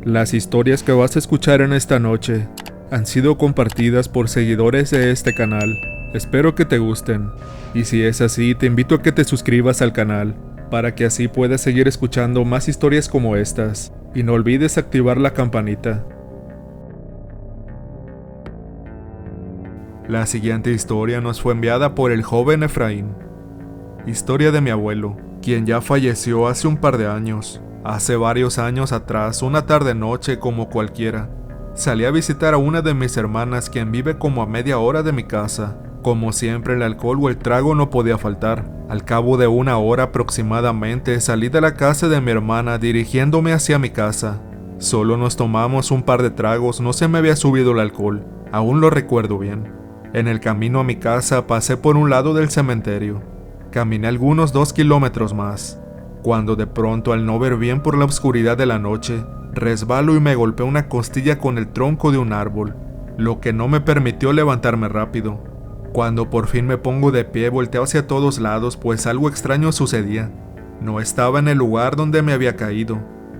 Las historias que vas a escuchar en esta noche han sido compartidas por seguidores de este canal. Espero que te gusten. Y si es así, te invito a que te suscribas al canal, para que así puedas seguir escuchando más historias como estas. Y no olvides activar la campanita. La siguiente historia nos fue enviada por el joven Efraín. Historia de mi abuelo, quien ya falleció hace un par de años. Hace varios años atrás, una tarde-noche como cualquiera, salí a visitar a una de mis hermanas, quien vive como a media hora de mi casa. Como siempre, el alcohol o el trago no podía faltar. Al cabo de una hora aproximadamente, salí de la casa de mi hermana dirigiéndome hacia mi casa. Solo nos tomamos un par de tragos, no se me había subido el alcohol, aún lo recuerdo bien. En el camino a mi casa pasé por un lado del cementerio. Caminé algunos 2 kilómetros más, cuando de pronto, al no ver bien por la oscuridad de la noche, resbalo y me golpeé una costilla con el tronco de un árbol, lo que no me permitió levantarme rápido. Cuando por fin me pongo de pie, volteo hacia todos lados, pues algo extraño sucedía. No estaba en el lugar donde me había caído,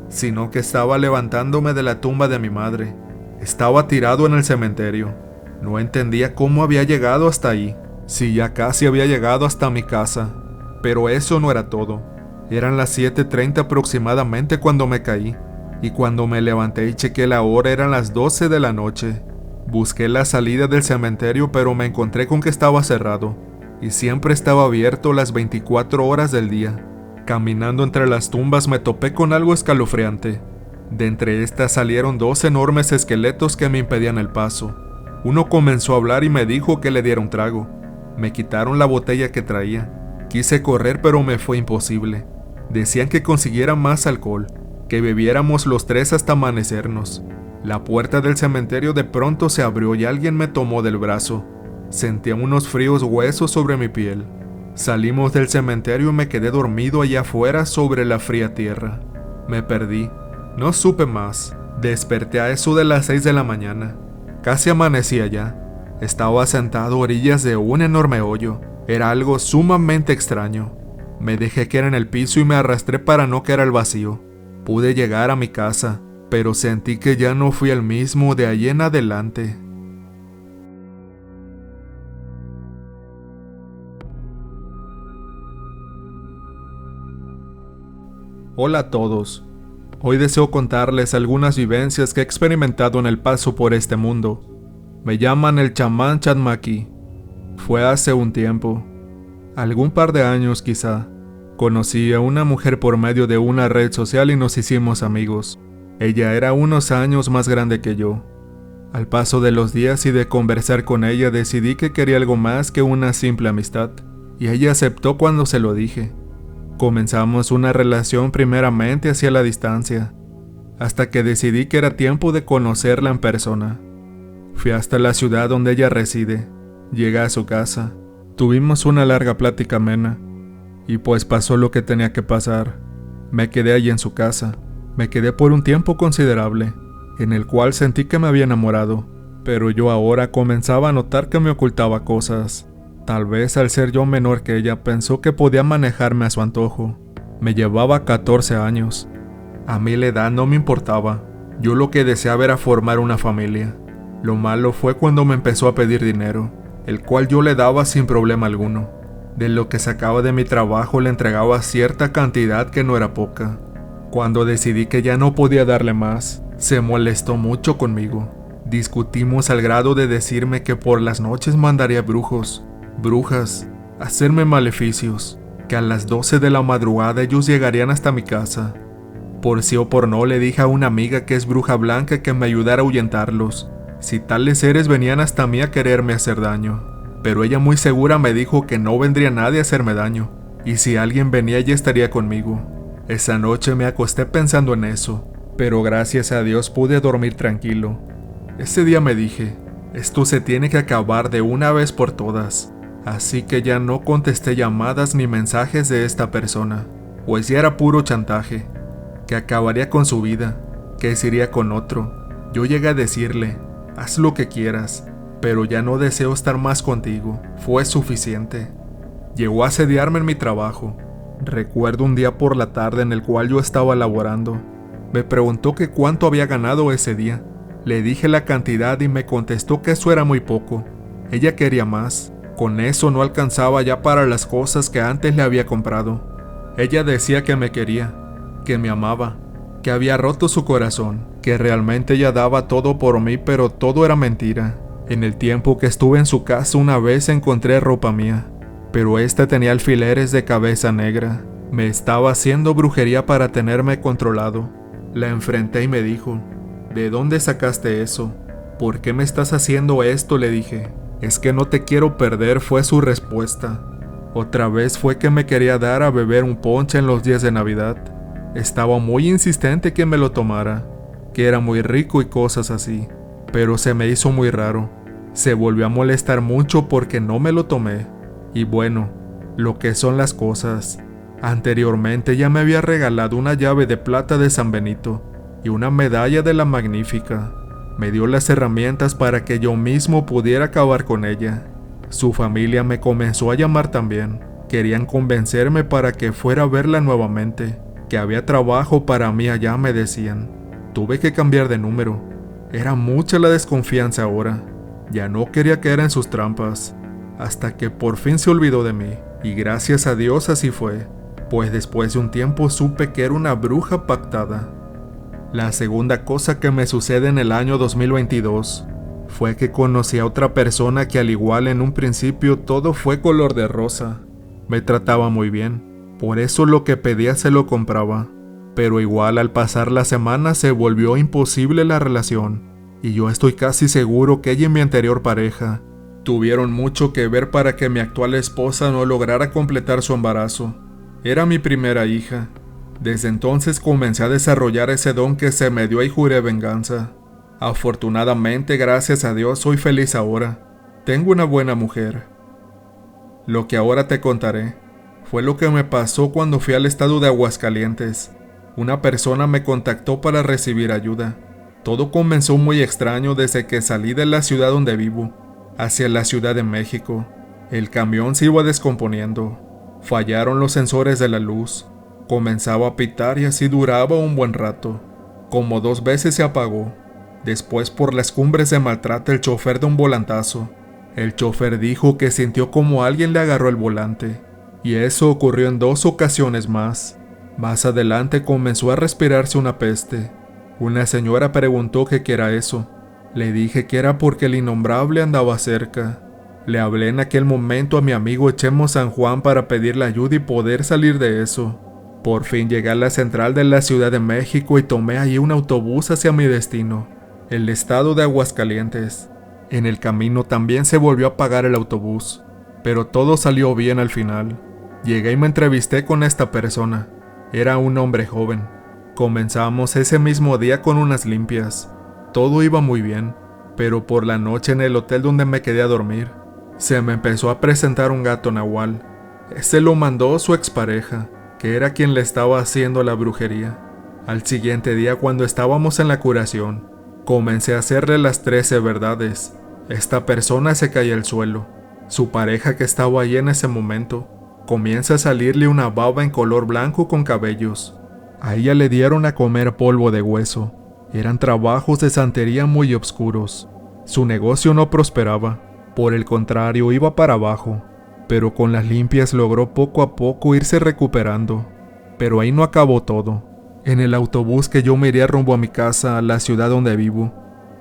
sino que estaba levantándome de la tumba de mi madre. Estaba tirado en el cementerio. No entendía cómo había llegado hasta ahí, si ya casi había llegado hasta mi casa. Pero eso no era todo. Eran las 7:30 aproximadamente cuando me caí, y cuando me levanté y chequé la hora eran las 12 de la noche. Busqué la salida del cementerio, pero me encontré con que estaba cerrado, y siempre estaba abierto las 24 horas del día. Caminando entre las tumbas me topé con algo escalofriante. De entre estas salieron 2 enormes esqueletos que me impedían el paso. Uno comenzó a hablar y me dijo que le diera un trago. Me quitaron la botella que traía. Quise correr, pero me fue imposible. Decían que consiguiera más alcohol, que bebiéramos los 3 hasta amanecernos. La puerta del cementerio de pronto se abrió y alguien me tomó del brazo. Sentía unos fríos huesos sobre mi piel. Salimos del cementerio y me quedé dormido allá afuera sobre la fría tierra. Me perdí. No supe más. Desperté a eso de las 6 de la mañana. Casi amanecía ya. Estaba sentado a orillas de un enorme hoyo. Era algo sumamente extraño. Me dejé caer en el piso y me arrastré para no caer al vacío. Pude llegar a mi casa, pero sentí que ya no fui el mismo de ahí en adelante. Hola a todos. Hoy deseo contarles algunas vivencias que he experimentado en el paso por este mundo. Me llaman el chamán Chatmaki. Fue hace un tiempo, algún par de años quizá. Conocí a una mujer por medio de una red social y nos hicimos amigos. Ella era unos años más grande que yo. Al paso de los días y de conversar con ella, decidí que quería algo más que una simple amistad, y ella aceptó cuando se lo dije. Comenzamos una relación primeramente hacia la distancia, hasta que decidí que era tiempo de conocerla en persona. Fui hasta la ciudad donde ella reside. Llegué a su casa. Tuvimos una larga plática amena. Y pues pasó lo que tenía que pasar. Me quedé allí en su casa. Me quedé por un tiempo considerable, en el cual sentí que me había enamorado, pero yo ahora comenzaba a notar que me ocultaba cosas. Tal vez al ser yo menor que ella pensó que podía manejarme a su antojo. Me llevaba 14 años. A mí la edad no me importaba. Yo lo que deseaba era formar una familia. Lo malo fue cuando me empezó a pedir dinero, el cual yo le daba sin problema alguno. De lo que sacaba de mi trabajo le entregaba cierta cantidad que no era poca. Cuando decidí que ya no podía darle más, se molestó mucho conmigo. Discutimos al grado de decirme que por las noches mandaría brujos, brujas, a hacerme maleficios, que a las 12 de la madrugada ellos llegarían hasta mi casa. Por sí o por no le dije a una amiga que es bruja blanca que me ayudara a ahuyentarlos, si tales seres venían hasta mí a quererme hacer daño. Pero ella muy segura me dijo que no vendría nadie a hacerme daño, y si alguien venía ella estaría conmigo. Esa noche me acosté pensando en eso, pero gracias a Dios pude dormir tranquilo. Ese día me dije, esto se tiene que acabar de una vez por todas, así que ya no contesté llamadas ni mensajes de esta persona, pues ya era puro chantaje, que acabaría con su vida, que se iría con otro. Yo llegué a decirle, haz lo que quieras, pero ya no deseo estar más contigo, fue suficiente. Llegó a asediarme en mi trabajo. Recuerdo un día por la tarde en el cual yo estaba laborando. Me preguntó que cuánto había ganado ese día. Le dije la cantidad y me contestó que eso era muy poco. Ella quería más. Con eso no alcanzaba ya para las cosas que antes le había comprado. Ella decía que me quería, que me amaba, que había roto su corazón, que realmente ella daba todo por mí, pero todo era mentira. En el tiempo que estuve en su casa una vez encontré ropa mía, pero esta tenía alfileres de cabeza negra. Me estaba haciendo brujería para tenerme controlado. La enfrenté y me dijo: ¿de dónde sacaste eso? ¿Por qué me estás haciendo esto?, le dije. Es que no te quiero perder, fue su respuesta. Otra vez fue que me quería dar a beber un ponche en los días de Navidad. Estaba muy insistente que me lo tomara, que era muy rico y cosas así, pero se me hizo muy raro. Se volvió a molestar mucho porque no me lo tomé. Y bueno, lo que son las cosas. Anteriormente ya me había regalado una llave de plata de San Benito y una medalla de la Magnífica. Me dio las herramientas para que yo mismo pudiera acabar con ella. Su familia me comenzó a llamar también. Querían convencerme para que fuera a verla nuevamente, que había trabajo para mí allá, me decían. Tuve que cambiar de número. Era mucha la desconfianza ahora. Ya no quería caer en sus trampas, hasta que por fin se olvidó de mí, y gracias a Dios así fue, pues después de un tiempo supe que era una bruja pactada. La segunda cosa que me sucede en el año 2022 fue que conocí a otra persona que, al igual, en un principio todo fue color de rosa. Me trataba muy bien, por eso lo que pedía se lo compraba, pero igual al pasar la semana se volvió imposible la relación, y yo estoy casi seguro que ella y mi anterior pareja tuvieron mucho que ver para que mi actual esposa no lograra completar su embarazo. Era mi primera hija. Desde entonces comencé a desarrollar ese don que se me dio y juré venganza. Afortunadamente, gracias a Dios, soy feliz ahora. Tengo una buena mujer. Lo que ahora te contaré fue lo que me pasó cuando fui al estado de Aguascalientes. Una persona me contactó para recibir ayuda. Todo comenzó muy extraño desde que salí de la ciudad donde vivo, hacia la Ciudad de México. El camión se iba descomponiendo. Fallaron los sensores de la luz. Comenzaba a pitar y así duraba un buen rato. Como 2 veces se apagó. Después, por las cumbres de Maltrata, el chofer de un volantazo. El chofer dijo que sintió como alguien le agarró el volante. Y eso ocurrió en 2 ocasiones más. Más adelante comenzó a respirarse una peste. Una señora preguntó que qué era eso. Le dije que era porque el innombrable andaba cerca. Le hablé en aquel momento a mi amigo Chemo San Juan para pedirle ayuda y poder salir de eso. Por fin llegué a la central de la Ciudad de México y tomé allí un autobús hacia mi destino, el estado de Aguascalientes. En el camino también se volvió a apagar el autobús, pero todo salió bien al final. Llegué y me entrevisté con esta persona. Era un hombre joven. Comenzamos ese mismo día con unas limpias. Todo iba muy bien, pero por la noche en el hotel donde me quedé a dormir, se me empezó a presentar un gato nahual. Ese lo mandó su expareja, que era quien le estaba haciendo la brujería. Al siguiente día, cuando estábamos en la curación, comencé a hacerle las 13 verdades. Esta persona se cae al suelo. Su pareja, que estaba allí en ese momento, comienza a salirle una baba en color blanco con cabellos. A ella le dieron a comer polvo de hueso. Eran trabajos de santería muy oscuros. Su negocio no prosperaba, por el contrario, iba para abajo. Pero con las limpias logró poco a poco irse recuperando. Pero ahí no acabó todo. En el autobús que yo me iría rumbo a mi casa, a la ciudad donde vivo,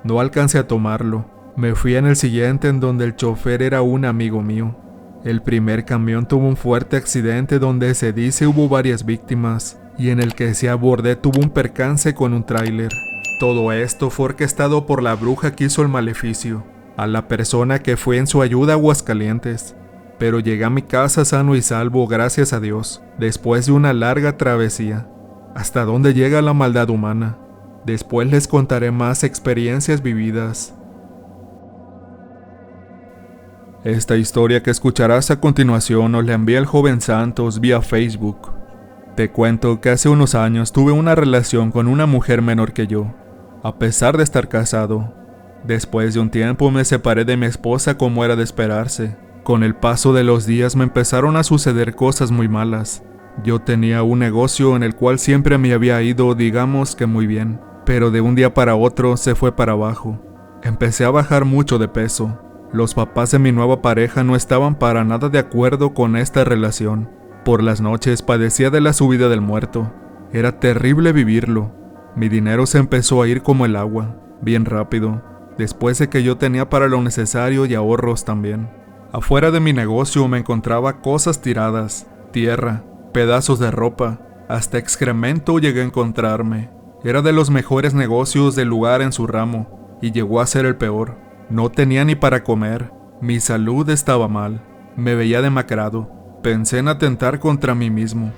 no alcancé a tomarlo. Me fui en el siguiente, en donde el chofer era un amigo mío. El primer camión tuvo un fuerte accidente donde se dice hubo varias víctimas, y en el que se abordé tuvo un percance con un tráiler. Todo esto fue orquestado por la bruja que hizo el maleficio, a la persona que fue en su ayuda a Aguascalientes. Pero llegué a mi casa sano y salvo, gracias a Dios, después de una larga travesía. Hasta dónde llega la maldad humana. Después les contaré más experiencias vividas. Esta historia que escucharás a continuación nos la envía el joven Santos vía Facebook. Te cuento que hace unos años tuve una relación con una mujer menor que yo, a pesar de estar casado. Después de un tiempo me separé de mi esposa, como era de esperarse. Con el paso de los días me empezaron a suceder cosas muy malas. Yo tenía un negocio en el cual siempre me había ido, digamos que muy bien, pero de un día para otro se fue para abajo. Empecé a bajar mucho de peso. Los papás de mi nueva pareja no estaban para nada de acuerdo con esta relación. Por las noches padecía de la subida del muerto. Era terrible vivirlo. Mi dinero se empezó a ir como el agua, bien rápido, después de que yo tenía para lo necesario y ahorros también. Afuera de mi negocio me encontraba cosas tiradas, tierra, pedazos de ropa, hasta excremento llegué a encontrarme. Era de los mejores negocios del lugar en su ramo, y llegó a ser el peor. No tenía ni para comer, mi salud estaba mal, me veía demacrado, pensé en atentar contra mí mismo.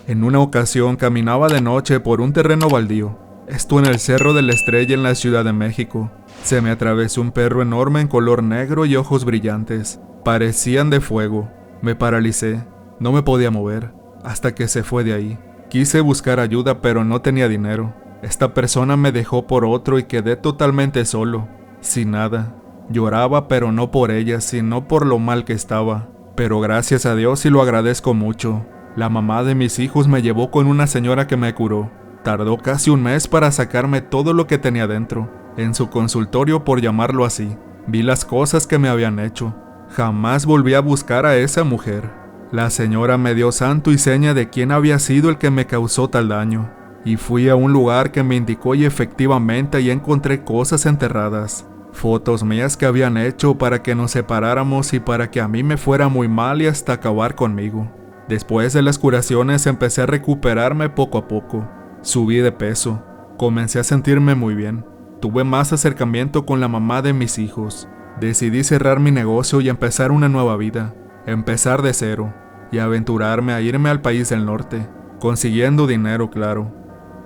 En una ocasión caminaba de noche por un terreno baldío, esto en el Cerro de la Estrella en la Ciudad de México. Se me atravesó un perro enorme en color negro y ojos brillantes, parecían de fuego. Me paralicé, no me podía mover, hasta que se fue de ahí. Quise buscar ayuda pero no tenía dinero. Esta persona me dejó por otro y quedé totalmente solo, sin nada. Lloraba pero no por ella, sino por lo mal que estaba. Pero gracias a Dios y lo agradezco mucho. La mamá de mis hijos me llevó con una señora que me curó. Tardó casi un mes para sacarme todo lo que tenía dentro. En su consultorio, por llamarlo así, vi las cosas que me habían hecho. Jamás volví a buscar a esa mujer. La señora me dio santo y seña de quién había sido el que me causó tal daño. Y fui a un lugar que me indicó y efectivamente ahí encontré cosas enterradas. Fotos mías que habían hecho para que nos separáramos y para que a mí me fuera muy mal y hasta acabar conmigo. Después de las curaciones empecé a recuperarme poco a poco. Subí de peso. Comencé a sentirme muy bien. Tuve más acercamiento con la mamá de mis hijos. Decidí cerrar mi negocio y empezar una nueva vida. Empezar de cero. Y aventurarme a irme al país del norte. Consiguiendo dinero, claro.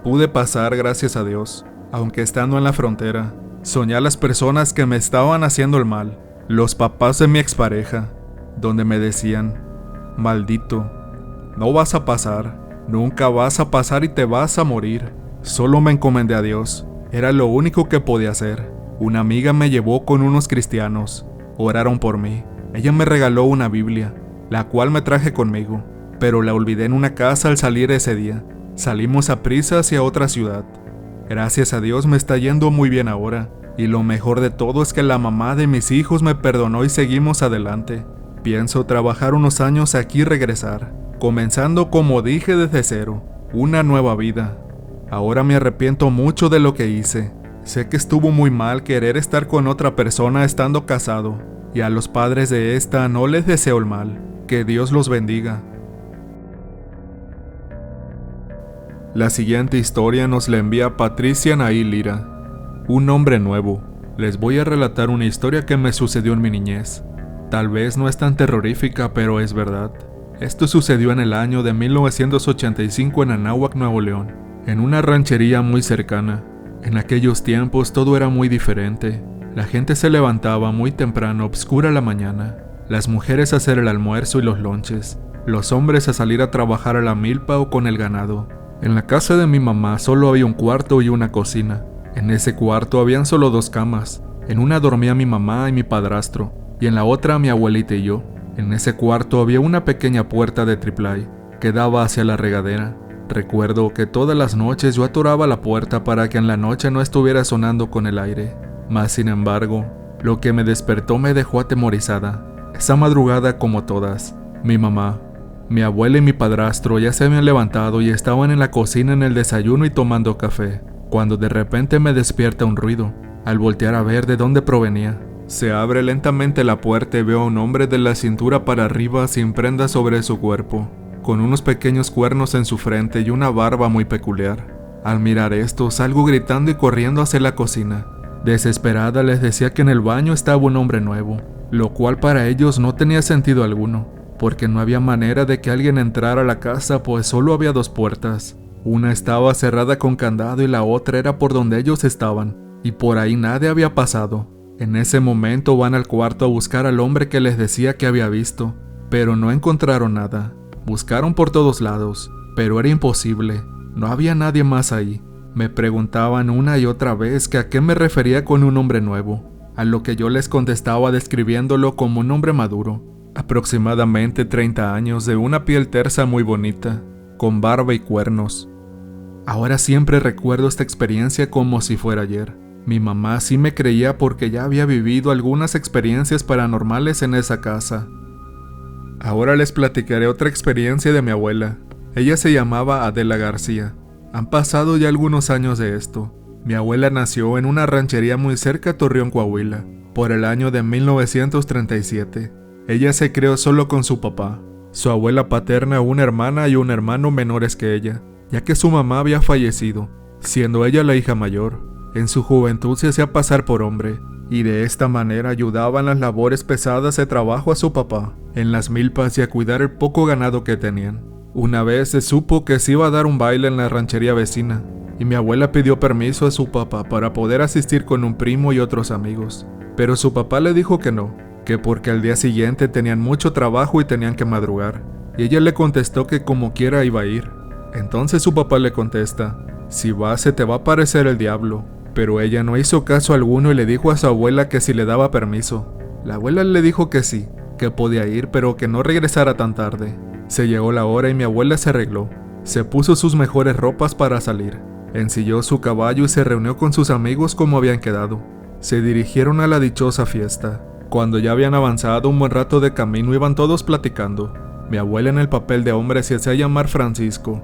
Pude pasar, gracias a Dios. Aunque estando en la frontera, soñé a las personas que me estaban haciendo el mal. Los papás de mi expareja. Donde me decían: maldito, no vas a pasar. Nunca vas a pasar y te vas a morir. Solo me encomendé a Dios. Era lo único que podía hacer. Una amiga me llevó con unos cristianos. Oraron por mí. Ella me regaló una Biblia, la cual me traje conmigo, pero la olvidé en una casa al salir ese día. Salimos a prisa hacia otra ciudad. Gracias a Dios me está yendo muy bien ahora, y lo mejor de todo es que la mamá de mis hijos me perdonó y seguimos adelante. Pienso trabajar unos años aquí y regresar, comenzando, como dije, desde cero, una nueva vida. Ahora me arrepiento mucho de lo que hice. Sé que estuvo muy mal querer estar con otra persona estando casado, y a los padres de esta no les deseo el mal. Que Dios los bendiga. La siguiente historia nos la envía Patricia Naí Lira. Un nombre nuevo. Les voy a relatar una historia que me sucedió en mi niñez. Tal vez no es tan terrorífica, pero es verdad. Esto sucedió en el año de 1985 en Anáhuac, Nuevo León, en una ranchería muy cercana. En aquellos tiempos todo era muy diferente. La gente se levantaba muy temprano, obscura la mañana. Las mujeres a hacer el almuerzo y los lonches. Los hombres a salir a trabajar a la milpa o con el ganado. En la casa de mi mamá solo había un cuarto y una cocina. En ese cuarto habían solo 2 camas. En una dormía mi mamá y mi padrastro, y en la otra mi abuelita y yo. En ese cuarto había una pequeña puerta de triplay que daba hacia la regadera. Recuerdo que todas las noches yo atoraba la puerta para que en la noche no estuviera sonando con el aire. Mas sin embargo, lo que me despertó me dejó atemorizada. Esa madrugada, como todas, mi mamá, mi abuela y mi padrastro ya se habían levantado y estaban en la cocina en el desayuno y tomando café, cuando de repente me despierta un ruido. Al voltear a ver de dónde provenía, se abre lentamente la puerta y veo a un hombre de la cintura para arriba sin prenda sobre su cuerpo, con unos pequeños cuernos en su frente y una barba muy peculiar. Al mirar esto, salgo gritando y corriendo hacia la cocina. Desesperada les decía que en el baño estaba un hombre nuevo, lo cual para ellos no tenía sentido alguno, porque no había manera de que alguien entrara a la casa, pues solo había 2 puertas. Una estaba cerrada con candado y la otra era por donde ellos estaban, y por ahí nadie había pasado. En ese momento van al cuarto a buscar al hombre que les decía que había visto, pero no encontraron nada. Buscaron por todos lados, pero era imposible, no había nadie más ahí. Me preguntaban una y otra vez que a qué me refería con un hombre nuevo, a lo que yo les contestaba describiéndolo como un hombre maduro. aproximadamente 30 años, de una piel tersa muy bonita, con barba y cuernos. Ahora siempre recuerdo esta experiencia como si fuera ayer. Mi mamá sí me creía porque ya había vivido algunas experiencias paranormales en esa casa. Ahora les platicaré otra experiencia de mi abuela. Ella se llamaba Adela García. Han pasado ya algunos años de esto. Mi abuela nació en una ranchería muy cerca a Torreón, Coahuila, por el año de 1937. Ella se crió solo con su papá, su abuela paterna, una hermana y un hermano menores que ella, ya que su mamá había fallecido, siendo ella la hija mayor. En su juventud se hacía pasar por hombre, y de esta manera ayudaba en las labores pesadas de trabajo a su papá, en las milpas y a cuidar el poco ganado que tenían. Una vez se supo que se iba a dar un baile en la ranchería vecina, y mi abuela pidió permiso a su papá para poder asistir con un primo y otros amigos. Pero su papá le dijo que no, que porque al día siguiente tenían mucho trabajo y tenían que madrugar, y ella le contestó que como quiera iba a ir. Entonces su papá le contesta: si vas se te va a aparecer el diablo. Pero ella no hizo caso alguno y le dijo a su abuela que si le daba permiso. La abuela le dijo que sí, que podía ir, pero que no regresara tan tarde. Se llegó la hora y mi abuela se arregló. Se puso sus mejores ropas para salir. Ensilló su caballo y se reunió con sus amigos como habían quedado. Se dirigieron a la dichosa fiesta. Cuando ya habían avanzado un buen rato de camino, iban todos platicando. Mi abuela, en el papel de hombre, se hacía llamar Francisco.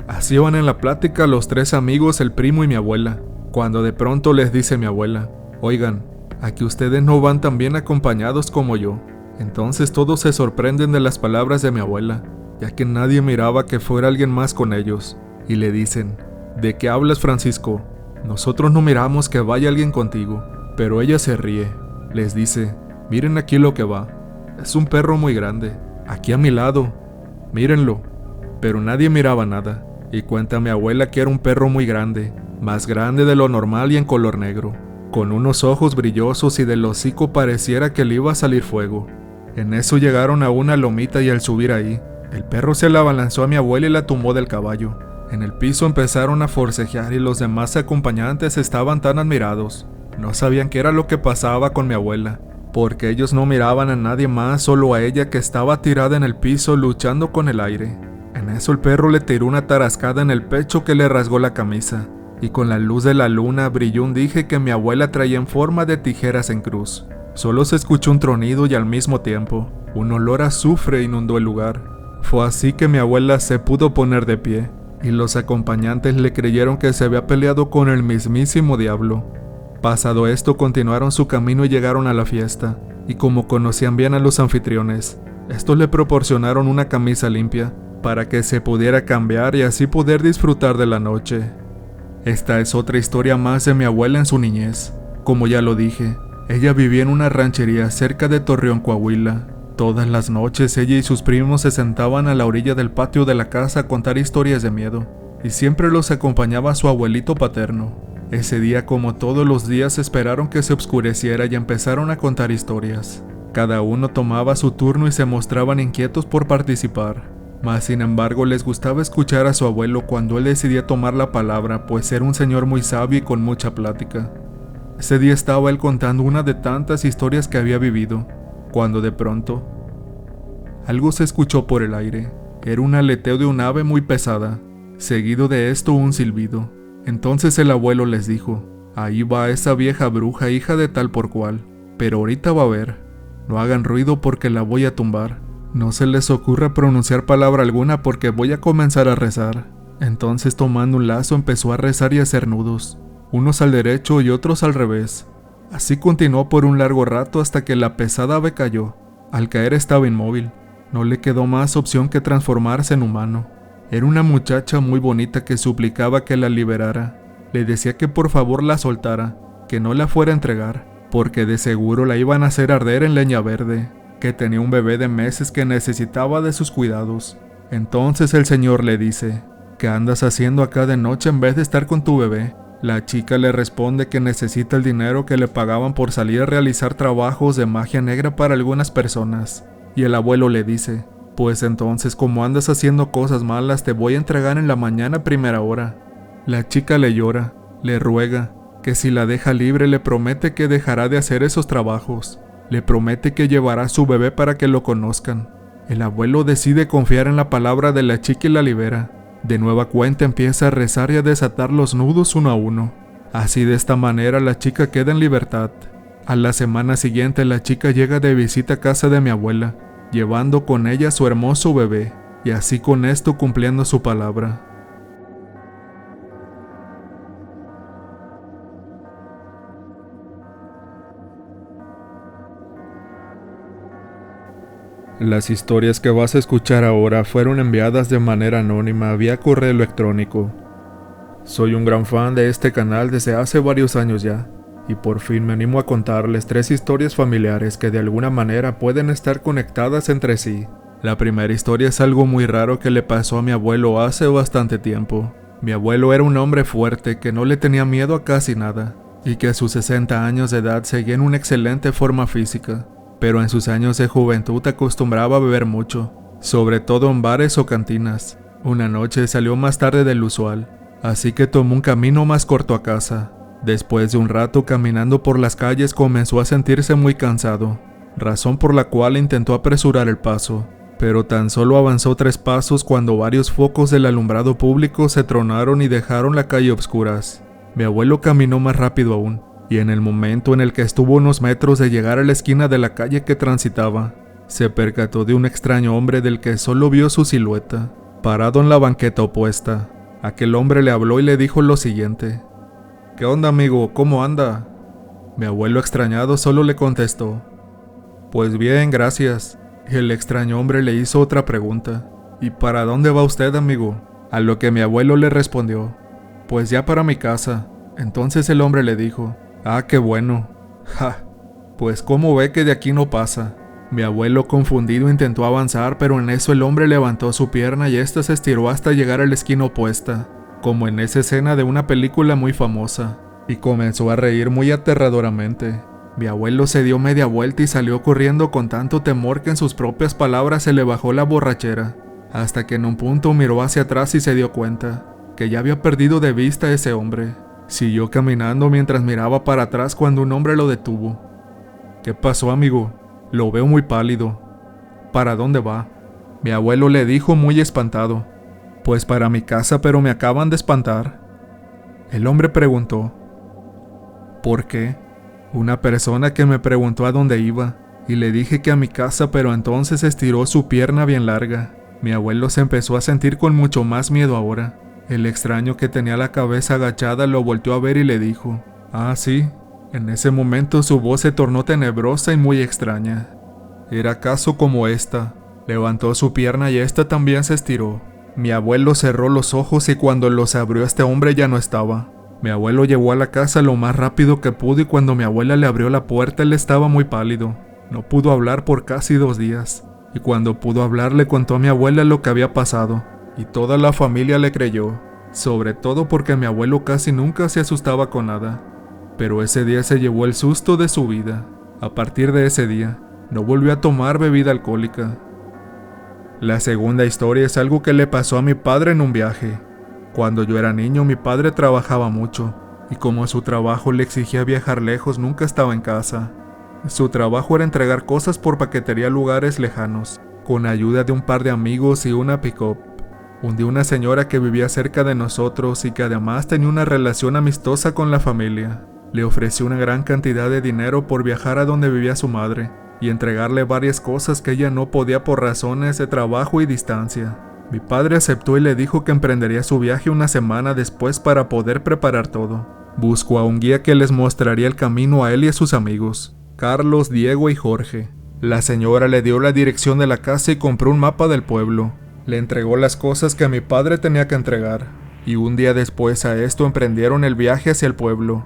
Así iban en la plática los tres amigos, el primo y mi abuela, cuando de pronto les dice mi abuela: oigan, aquí ustedes no van tan bien acompañados como yo. Entonces todos se sorprenden de las palabras de mi abuela, ya que nadie miraba que fuera alguien más con ellos, y le dicen: ¿de qué hablas, Francisco? Nosotros no miramos que vaya alguien contigo. Pero ella se ríe. Les dice: miren aquí lo que va. Es un perro muy grande, aquí a mi lado. Mírenlo. Pero nadie miraba nada, y cuenta mi abuela que era un perro muy grande, más grande de lo normal y en color negro, con unos ojos brillosos y del hocico pareciera que le iba a salir fuego. En eso llegaron a una lomita y al subir ahí, el perro se la abalanzó a mi abuela y la tumbó del caballo. En el piso empezaron a forcejear y los demás acompañantes estaban tan admirados. No sabían qué era lo que pasaba con mi abuela, porque ellos no miraban a nadie más, solo a ella, que estaba tirada en el piso luchando con el aire. En eso el perro le tiró una tarascada en el pecho que le rasgó la camisa, y con la luz de la luna brilló un dije que mi abuela traía en forma de tijeras en cruz. Solo se escuchó un tronido y al mismo tiempo un olor a azufre inundó el lugar. Fue así que mi abuela se pudo poner de pie, y los acompañantes le creyeron que se había peleado con el mismísimo diablo. Pasado esto, continuaron su camino y llegaron a la fiesta, y como conocían bien a los anfitriones, estos le proporcionaron una camisa limpia para que se pudiera cambiar y así poder disfrutar de la noche. Esta es otra historia más de mi abuela en su niñez. Como ya lo dije, ella vivía en una ranchería cerca de Torreón, Coahuila. Todas las noches ella y sus primos se sentaban a la orilla del patio de la casa a contar historias de miedo, y siempre los acompañaba su abuelito paterno. Ese día, como todos los días, esperaron que se oscureciera y empezaron a contar historias. Cada uno tomaba su turno y se mostraban inquietos por participar. Mas sin embargo les gustaba escuchar a su abuelo cuando él decidía tomar la palabra, pues era un señor muy sabio y con mucha plática. Ese día estaba él contando una de tantas historias que había vivido, cuando de pronto algo se escuchó por el aire. Era un aleteo de un ave muy pesada, seguido de esto un silbido. Entonces el abuelo les dijo: ahí va esa vieja bruja, hija de tal por cual, pero ahorita va a ver. No hagan ruido porque la voy a tumbar. No se les ocurra pronunciar palabra alguna porque voy a comenzar a rezar. Entonces, tomando un lazo, empezó a rezar y a hacer nudos, unos al derecho y otros al revés. Así continuó por un largo rato hasta que la pesada ave cayó. Al caer estaba inmóvil. No le quedó más opción que transformarse en humano. Era una muchacha muy bonita que suplicaba que la liberara. Le decía que por favor la soltara, que no la fuera a entregar, porque de seguro la iban a hacer arder en leña verde, que tenía un bebé de meses que necesitaba de sus cuidados. Entonces el señor le dice: ¿qué andas haciendo acá de noche en vez de estar con tu bebé? La chica le responde que necesita el dinero que le pagaban por salir a realizar trabajos de magia negra para algunas personas. Y el abuelo le dice: pues entonces, como andas haciendo cosas malas, te voy a entregar en la mañana a primera hora. La chica le llora, le ruega, que si la deja libre le promete que dejará de hacer esos trabajos. Le promete que llevará a su bebé para que lo conozcan. El abuelo decide confiar en la palabra de la chica y la libera. De nueva cuenta empieza a rezar y a desatar los nudos uno a uno. Así de esta manera la chica queda en libertad. A la semana siguiente la chica llega de visita a casa de mi abuela, llevando con ella a su hermoso bebé, y así con esto cumpliendo su palabra. Las historias que vas a escuchar ahora fueron enviadas de manera anónima vía correo electrónico. Soy un gran fan de este canal desde hace varios años ya, y por fin me animo a contarles 3 historias familiares que de alguna manera pueden estar conectadas entre sí. La primera historia es algo muy raro que le pasó a mi abuelo hace bastante tiempo. Mi abuelo era un hombre fuerte que no le tenía miedo a casi nada, y que a sus 60 años de edad seguía en una excelente forma física. Pero en sus años de juventud acostumbraba a beber mucho, sobre todo en bares o cantinas. Una noche salió más tarde del usual, así que tomó un camino más corto a casa. Después de un rato caminando por las calles comenzó a sentirse muy cansado, razón por la cual intentó apresurar el paso, pero tan solo avanzó 3 pasos cuando varios focos del alumbrado público se tronaron y dejaron la calle a oscuras. Mi abuelo caminó más rápido aún, y en el momento en el que estuvo a unos metros de llegar a la esquina de la calle que transitaba, se percató de un extraño hombre del que solo vio su silueta, parado en la banqueta opuesta. Aquel hombre le habló y le dijo lo siguiente: «¿Qué onda, amigo? ¿Cómo anda?». Mi abuelo extrañado solo le contestó: «Pues bien, gracias». Y el extraño hombre le hizo otra pregunta: «¿Y para dónde va usted, amigo?». A lo que mi abuelo le respondió: «Pues ya para mi casa». Entonces el hombre le dijo: «Ah, qué bueno». «Ja, pues cómo ve que de aquí no pasa». Mi abuelo confundido intentó avanzar, pero en eso el hombre levantó su pierna y ésta se estiró hasta llegar a la esquina opuesta, como en esa escena de una película muy famosa, y comenzó a reír muy aterradoramente. Mi abuelo se dio media vuelta y salió corriendo con tanto temor que en sus propias palabras se le bajó la borrachera, hasta que en un punto miró hacia atrás y se dio cuenta que ya había perdido de vista a ese hombre. Siguió caminando mientras miraba para atrás cuando un hombre lo detuvo. «¿Qué pasó, amigo? Lo veo muy pálido. ¿Para dónde va?». Mi abuelo le dijo muy espantado: «Pues para mi casa, pero me acaban de espantar». El hombre preguntó: «¿Por qué?». «Una persona que me preguntó a dónde iba, y le dije que a mi casa, pero entonces estiró su pierna bien larga». Mi abuelo se empezó a sentir con mucho más miedo ahora. El extraño que tenía la cabeza agachada lo volteó a ver y le dijo: «Ah, sí». En ese momento su voz se tornó tenebrosa y muy extraña. Era caso como esta. Levantó su pierna y esta también se estiró. Mi abuelo cerró los ojos y cuando los abrió este hombre ya no estaba. Mi abuelo llegó a la casa lo más rápido que pudo y cuando mi abuela le abrió la puerta él estaba muy pálido. No pudo hablar por casi 2 días. Y cuando pudo hablar le contó a mi abuela lo que había pasado. Y toda la familia le creyó, sobre todo porque mi abuelo casi nunca se asustaba con nada. Pero ese día se llevó el susto de su vida. A partir de ese día, no volvió a tomar bebida alcohólica. La segunda historia es algo que le pasó a mi padre en un viaje. Cuando yo era niño, mi padre trabajaba mucho, y como su trabajo le exigía viajar lejos, nunca estaba en casa. Su trabajo era entregar cosas por paquetería a lugares lejanos, con ayuda de un par de amigos y una pick-up. Un día una señora que vivía cerca de nosotros y que además tenía una relación amistosa con la familia, le ofreció una gran cantidad de dinero por viajar a donde vivía su madre y entregarle varias cosas que ella no podía por razones de trabajo y distancia. Mi padre aceptó y le dijo que emprendería su viaje una semana después para poder preparar todo. Buscó a un guía que les mostraría el camino a él y a sus amigos, Carlos, Diego y Jorge. La señora le dio la dirección de la casa y compró un mapa del pueblo. Le entregó las cosas que mi padre tenía que entregar, y un día después a esto emprendieron el viaje hacia el pueblo.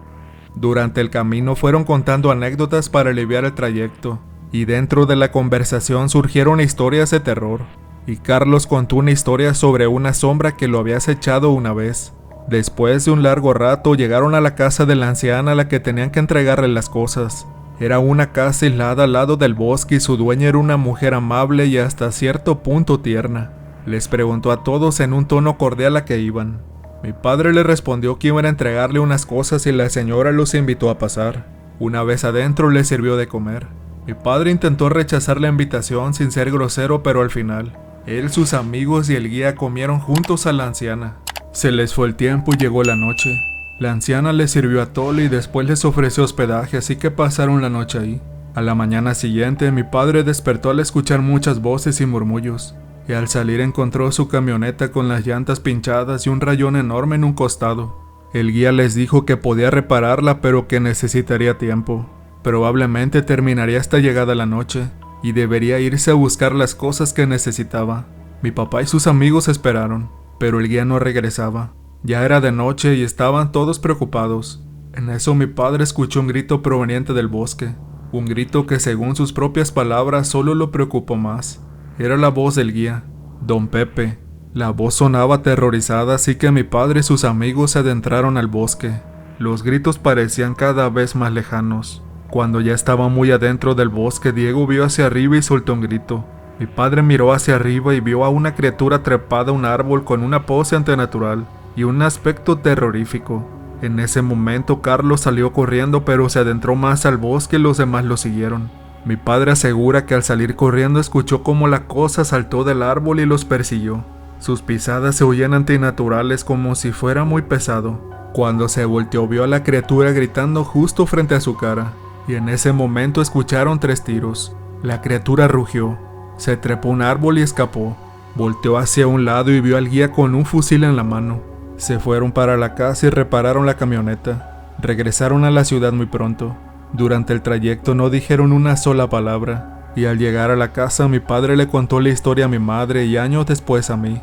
Durante el camino fueron contando anécdotas para aliviar el trayecto, y dentro de la conversación surgieron historias de terror, y Carlos contó una historia sobre una sombra que lo había acechado una vez. Después de un largo rato llegaron a la casa de la anciana a la que tenían que entregarle las cosas. Era una casa aislada al lado del bosque y su dueña era una mujer amable y hasta cierto punto tierna. Les preguntó a todos en un tono cordial a qué iban. Mi padre le respondió que iban a entregarle unas cosas y la señora los invitó a pasar. Una vez adentro les sirvió de comer. Mi padre intentó rechazar la invitación sin ser grosero, pero al final, él, sus amigos y el guía comieron juntos a la anciana. Se les fue el tiempo y llegó la noche. La anciana les sirvió atole y después les ofreció hospedaje, así que pasaron la noche ahí. A la mañana siguiente, mi padre despertó al escuchar muchas voces y murmullos, y al salir encontró su camioneta con las llantas pinchadas y un rayón enorme en un costado. El guía les dijo que podía repararla, pero que necesitaría tiempo. Probablemente terminaría hasta llegada la noche, y debería irse a buscar las cosas que necesitaba. Mi papá y sus amigos esperaron, pero el guía no regresaba. Ya era de noche y estaban todos preocupados. En eso mi padre escuchó un grito proveniente del bosque, un grito que según sus propias palabras solo lo preocupó más. Era la voz del guía, Don Pepe. La voz sonaba aterrorizada, así que mi padre y sus amigos se adentraron al bosque. Los gritos parecían cada vez más lejanos. Cuando ya estaba muy adentro del bosque, Diego vio hacia arriba y soltó un grito. Mi padre miró hacia arriba y vio a una criatura trepada a un árbol con una pose antinatural y un aspecto terrorífico. En ese momento Carlos salió corriendo, pero se adentró más al bosque y los demás lo siguieron. Mi padre asegura que al salir corriendo escuchó cómo la cosa saltó del árbol y los persiguió. Sus pisadas se oían antinaturales, como si fuera muy pesado. Cuando se volteó vio a la criatura gritando justo frente a su cara, y en ese momento escucharon 3 tiros. La criatura rugió, se trepó a un árbol y escapó. Volteó hacia un lado y vio al guía con un fusil en la mano. Se fueron para la casa y repararon la camioneta. Regresaron a la ciudad muy pronto. Durante el trayecto no dijeron una sola palabra, y al llegar a la casa mi padre le contó la historia a mi madre y años después a mí.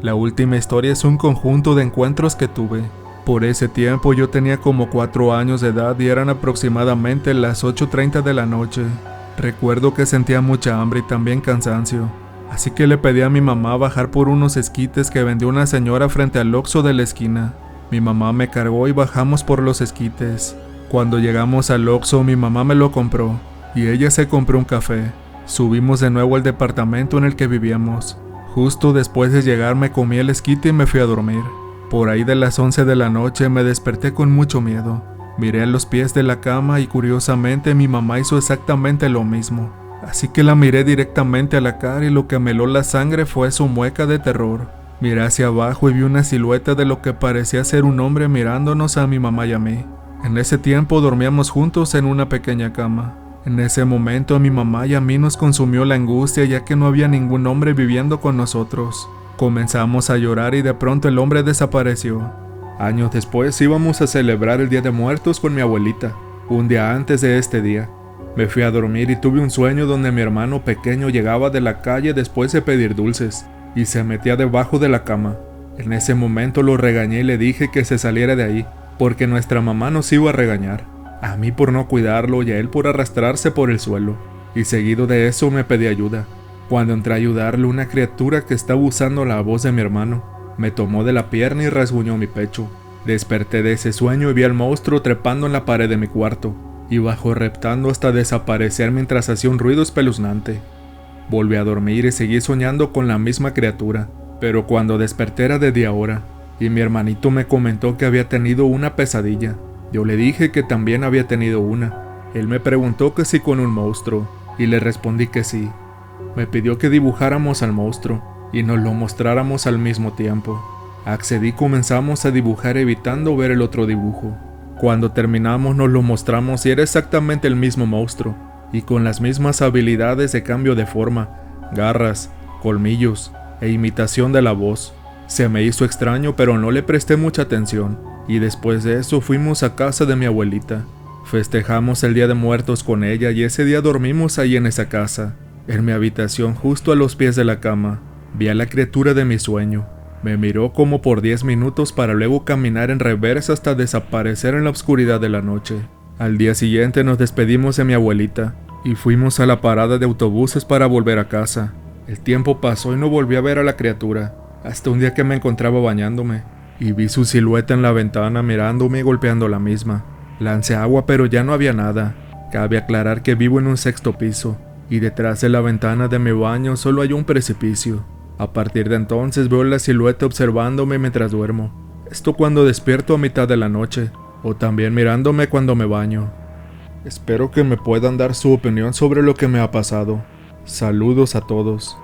La última historia es un conjunto de encuentros que tuve. Por ese tiempo yo tenía como 4 años de edad y eran aproximadamente las 8:30 de la noche. Recuerdo que sentía mucha hambre y también cansancio, así que le pedí a mi mamá bajar por unos esquites que vendió una señora frente al Oxxo de la esquina. Mi mamá me cargó y bajamos por los esquites. Cuando llegamos al Oxxo, mi mamá me lo compró y ella se compró un café. Subimos de nuevo al departamento en el que vivíamos. Justo después de llegar me comí el esquite y me fui a dormir. Por ahí de las 11 de la noche me desperté con mucho miedo. Miré a los pies de la cama y curiosamente mi mamá hizo exactamente lo mismo. Así que la miré directamente a la cara y lo que me heló la sangre fue su mueca de terror. Miré hacia abajo y vi una silueta de lo que parecía ser un hombre mirándonos a mi mamá y a mí. En ese tiempo dormíamos juntos en una pequeña cama. En ese momento a mi mamá y a mí nos consumió la angustia, ya que no había ningún hombre viviendo con nosotros. Comenzamos a llorar y de pronto el hombre desapareció. Años después íbamos a celebrar el Día de Muertos con mi abuelita. Un día antes de este día, me fui a dormir y tuve un sueño donde mi hermano pequeño llegaba de la calle después de pedir dulces y se metía debajo de la cama. En ese momento lo regañé y le dije que se saliera de ahí, porque nuestra mamá nos iba a regañar. A mí por no cuidarlo y a él por arrastrarse por el suelo. Y seguido de eso me pedí ayuda. Cuando entré a ayudarle, una criatura que estaba usando la voz de mi hermano me tomó de la pierna y rasguñó mi pecho. Desperté de ese sueño y vi al monstruo trepando en la pared de mi cuarto. Y bajó reptando hasta desaparecer mientras hacía un ruido espeluznante. Volví a dormir y seguí soñando con la misma criatura. Pero cuando desperté era de día hora, y mi hermanito me comentó que había tenido una pesadilla. Yo le dije que también había tenido una. Él me preguntó que si con un monstruo, y le respondí que sí. Me pidió que dibujáramos al monstruo, y nos lo mostráramos al mismo tiempo. Accedí y comenzamos a dibujar evitando ver el otro dibujo. Cuando terminamos nos lo mostramos y era exactamente el mismo monstruo, y con las mismas habilidades de cambio de forma, garras, colmillos e imitación de la voz. Se me hizo extraño, pero no le presté mucha atención, y después de eso fuimos a casa de mi abuelita. Festejamos el Día de Muertos con ella y ese día dormimos ahí en esa casa. En mi habitación, justo a los pies de la cama, vi a la criatura de mi sueño. Me miró como por 10 minutos para luego caminar en reversa hasta desaparecer en la oscuridad de la noche. Al día siguiente nos despedimos de mi abuelita y fuimos a la parada de autobuses para volver a casa. El tiempo pasó y no volví a ver a la criatura, hasta un día que me encontraba bañándome y vi su silueta en la ventana mirándome y golpeando la misma. Lancé agua pero ya no había nada. Cabe aclarar que vivo en un 6º piso y detrás de la ventana de mi baño solo hay un precipicio. A partir de entonces veo la silueta observándome mientras duermo. Esto cuando despierto a mitad de la noche, o también mirándome cuando me baño. Espero que me puedan dar su opinión sobre lo que me ha pasado. Saludos a todos.